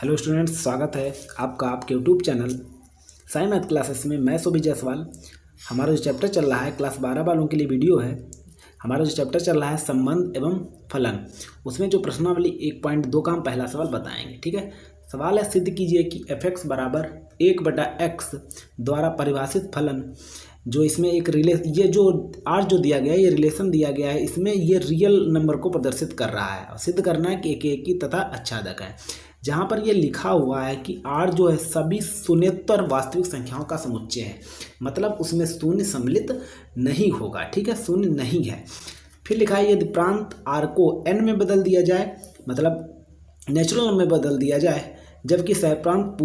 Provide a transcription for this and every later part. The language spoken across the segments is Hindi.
हेलो स्टूडेंट्स, स्वागत है आपका आपके YouTube channel Sai math classes में। मैं सुबह जायसवाल। हमारा जो चैप्टर चल रहा है क्लास 12 वालों के लिए वीडियो है। हमारा जो चैप्टर चल रहा है संबंध एवं फलन, उसमें जो प्रश्नावली 1.2 का हम पहला सवाल बताएंगे। ठीक है, सवाल है सिद्ध कीजिए कि f(x) बराबर 1/x द्वारा परिभाषित फलन, जो इसमें एक ये जो r जो दिया गया है, ये रिलेशन दिया गया है, इसमें ये रियल नंबर को प्रदर्शित कर रहा है और सिद्ध करना है कि एक एकी तथा आच्छादक है। जहाँ पर ये लिखा हुआ है कि r जो है सभी शून्येतर वास्तविक संख्याओं का समुच्चय है, मतलब उसमें शून्य सम्मिलित नहीं होगा। ठीक है, शून्य नहीं है। फिर लिखा है यदि प्रांत r को n में बदल दिया जाए, मतलब नेचुरल नंबर में बदल दिया जाए, जबकि सहप्रांत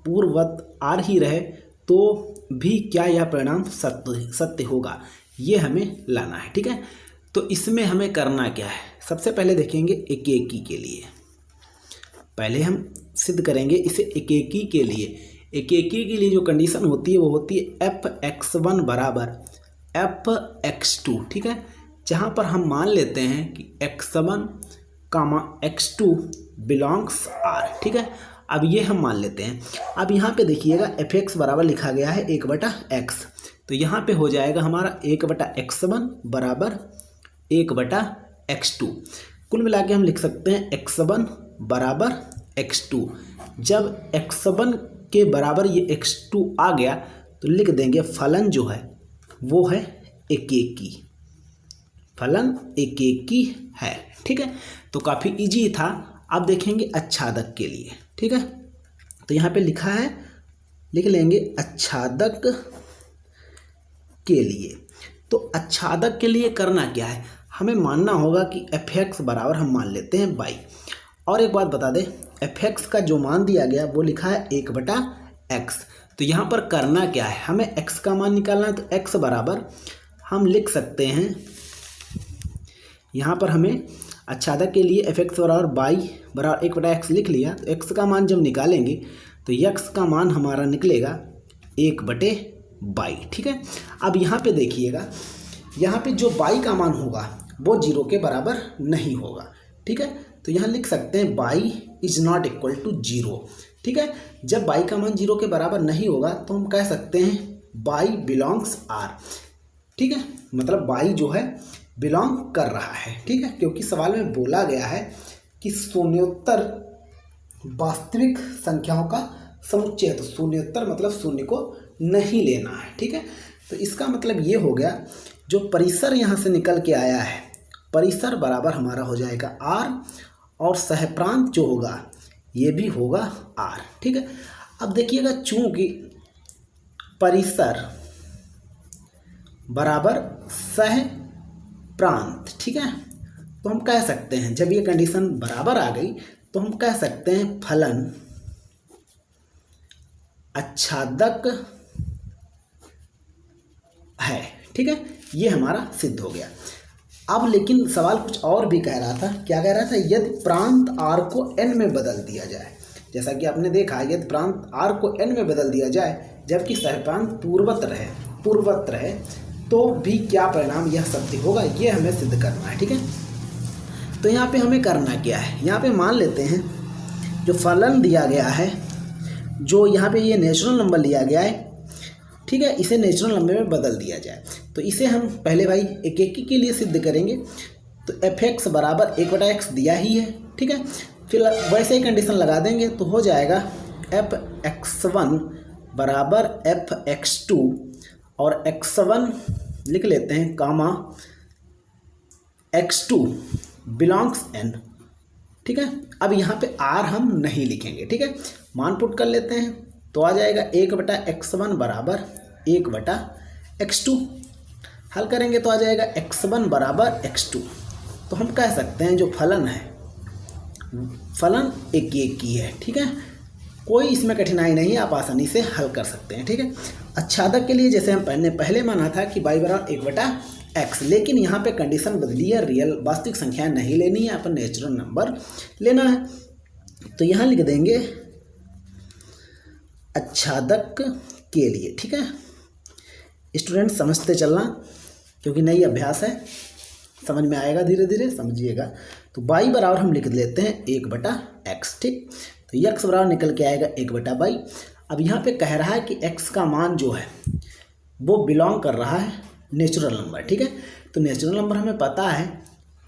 पूर्ववत r ही रहे, तो भी क्या यह परिणाम सत्य होगा, ये हमें लाना है। ठीक है, तो इसमें हमें करना क्या है, सबसे पहले देखेंगे एकेकी के लिए। पहले हम सिद्ध करेंगे इसे एकेकी के लिए। एकेकी के लिए जो कंडीशन होती है वो होती है f(x1) बराबर f(x2). ठीक है, जहाँ पर हम मान लेते हैं कि x1, x2 बिलोंग्स r। ठीक है, अब ये हम मान लेते हैं। अब यहाँ पे देखिएगा f(x) बराबर लिखा गया है 1/x, तो यहाँ पे हो जाएगा हमारा 1/x1 बराबर 1/x2। कुल मिला के हम लिख सकते हैं x1 बराबर x2। जब x1 के बराबर ये x2 आ गया तो लिख देंगे फलन जो है वो है एकेकी। फलन एकेकी है। ठीक है, तो काफ़ी इजी था। अब देखेंगे आच्छादक के लिए। ठीक है, तो यहाँ पे लिखा है, लिख लेंगे आच्छादक के लिए। तो आच्छादक के लिए करना क्या है, हमें मानना होगा कि f(x) बराबर हम मान लेते हैं y। और एक बात बता दें, f(x) का जो मान दिया गया वो लिखा है 1/x। तो यहाँ पर करना क्या है, हमें x का मान निकालना है। तो x बराबर हम लिख सकते हैं, यहाँ पर हमें आच्छादक के लिए f(x) बराबर y बराबर 1/x लिख लिया। तो x का मान जब निकालेंगे तो x का मान हमारा निकलेगा 1/y। ठीक है, अब यहाँ पे देखिएगा, यहाँ पे जो y का मान होगा वो 0 के बराबर नहीं होगा। ठीक है, तो यहाँ लिख सकते हैं y is not equal to 0। ठीक है, जब y का मान 0 के बराबर नहीं होगा तो हम कह सकते हैं y बिलोंग्स r। ठीक है, मतलब y जो है बिलोंग कर रहा है। ठीक है, क्योंकि सवाल में बोला गया है कि शून्योत्तर वास्तविक संख्याओं का समुच्चय है, तो शून्योत्तर मतलब शून्य को नहीं लेना है। ठीक है, तो इसका मतलब ये हो गया, जो परिसर यहाँ से निकल के आया है, परिसर बराबर हमारा हो जाएगा r, और सहप्रांत जो होगा ये भी होगा r। ठीक है, अब देखिएगा, चूंकि परिसर बराबर सहप्रांत, ठीक है, तो हम कह सकते हैं, जब ये कंडीशन बराबर आ गई तो हम कह सकते हैं फलन आच्छादक है। ठीक है, ये हमारा सिद्ध हो गया। अब लेकिन सवाल कुछ और भी कह रहा था। क्या कह रहा था, यदि प्रांत r को n में बदल दिया जाए, जैसा कि आपने देखा, यदि प्रांत r को n में बदल दिया जाए जबकि सहप्रांत पूर्ववत रहे, तो भी क्या परिणाम यह सत्य होगा, ये हमें सिद्ध करना है। ठीक है, तो यहाँ पे हमें करना क्या है, यहाँ पे मान लेते हैं जो फलन दिया गया है, जो यहाँ पे ये नेचुरल नंबर लिया गया है, ठीक है, इसे नेचुरल नंबर में बदल दिया जाए। तो इसे हम पहले भाई एकेकी के लिए सिद्ध करेंगे। तो f(x) बराबर 1/x दिया ही है। ठीक है, फिर वैसे ही कंडीशन लगा देंगे तो हो जाएगा f(x1) बराबर f(x2), और x1 लिख लेते हैं कामा x2 बिलोंग्स n। ठीक है, अब यहाँ पे r हम नहीं लिखेंगे। ठीक है, मान पुट कर लेते हैं तो आ जाएगा 1/x1 बराबर 1/x2। हल करेंगे तो आ जाएगा x1 बराबर x2। तो हम कह सकते हैं जो फलन है, फलन एकेकी है। ठीक है, कोई इसमें कठिनाई नहीं है, आप आसानी से हल कर सकते हैं। ठीक है, आच्छादक के लिए जैसे हम पहले माना था कि y बराबर 1/x, लेकिन यहाँ पे कंडीशन बदली है, रियल वास्तविक संख्या नहीं लेनी है, यहाँ पर नेचुरल नंबर लेना है। तो यहाँ लिख देंगे आच्छादक के लिए। ठीक है, स्टूडेंट समझते चलना, क्योंकि नई अभ्यास है। समझ में आएगा, धीरे धीरे समझिएगा। तो y बराबर हम लिख लेते हैं 1/x, ठीक। तो x बराबर निकल के आएगा 1/y। अब यहाँ पे कह रहा है कि x का मान जो है वो बिलोंग कर रहा है नेचुरल नंबर, ठीक है। तो नेचुरल नंबर हमें पता है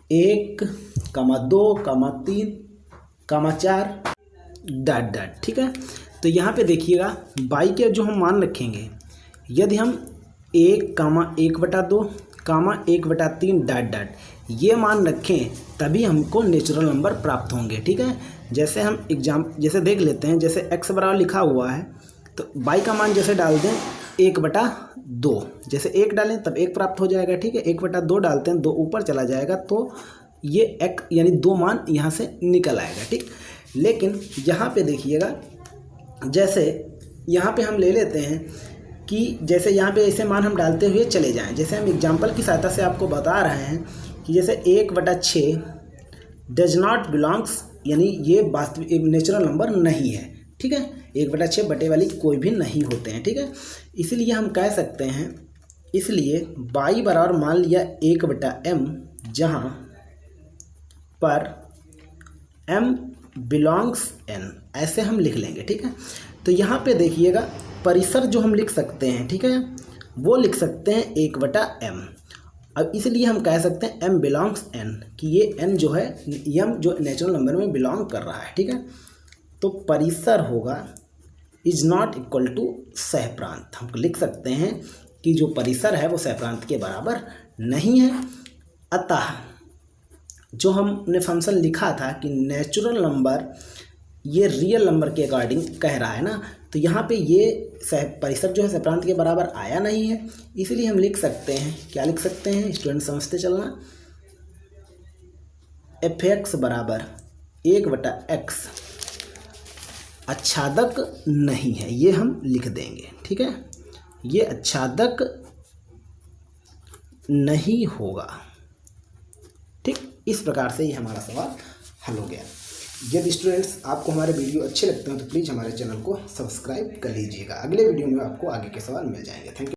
1, 2, 3, 4 डॉट डॉट, ठीक है। तो यहाँ पे देखिएगा y के जो हम मान रखेंगे, यदि हम 1, 1/2, 1/3 डॉट डॉट ये मान रखें तभी हमको नेचुरल नंबर प्राप्त होंगे, ठीक है। जैसे हम जैसे देख लेते हैं, जैसे x बराबर लिखा हुआ है तो y का मान जैसे डाल दें 1/2, जैसे 1 डालें तब 1 प्राप्त हो जाएगा, ठीक है। 1/2 डालते हैं, 2 ऊपर चला जाएगा तो ये x यानी 2 मान यहाँ से निकल आएगा, ठीक। लेकिन यहाँ पे देखिएगा, जैसे यहाँ पे हम ले लेते हैं कि जैसे यहाँ पे ऐसे मान हम डालते हुए चले जाएं। जैसे हम एग्जांपल की सहायता से आपको बता रहे हैं कि जैसे 1/6 डज नॉट बिलोंग्स, यानी ये वास्तविक नेचुरल नंबर नहीं है, ठीक है। 1/6 बटे वाली कोई भी नहीं होते हैं, ठीक है। इसलिए हम कह सकते हैं, इसलिए y बराबर मान लिया 1/m, जहाँ पर m बिलोंग्स n, ऐसे हम लिख लेंगे, ठीक है। तो यहाँ पे देखिएगा परिसर जो हम लिख सकते हैं, ठीक है, वो लिख सकते हैं 1/m। अब इसलिए हम कह सकते हैं m बिलोंग्स n, कि ये n जो है m जो नेचुरल नंबर में बिलोंग कर रहा है, ठीक है। तो परिसर होगा इज नॉट इक्वल टू सहप्रांत। हम लिख सकते हैं कि जो परिसर है वो सहप्रांत के बराबर नहीं है। अतः जो हमने फंक्शन लिखा था कि नेचुरल नंबर ये रियल नंबर के अकॉर्डिंग कह रहा है ना, तो यहाँ पे ये परिसर जो है सहप्रांत के बराबर आया नहीं है। इसलिए हम लिख सकते हैं, क्या लिख सकते हैं स्टूडेंट, समझते चलना, f(x) बराबर 1/x आच्छादक नहीं है, ये हम लिख देंगे, ठीक है। ये आच्छादक नहीं होगा, ठीक। इस प्रकार से ये हमारा सवाल हल हो गया। यदि स्टूडेंट्स आपको हमारे वीडियो अच्छे लगते हैं तो प्लीज़ हमारे चैनल को सब्सक्राइब कर लीजिएगा। अगले वीडियो में आपको आगे के सवाल मिल जाएंगे। Thank you.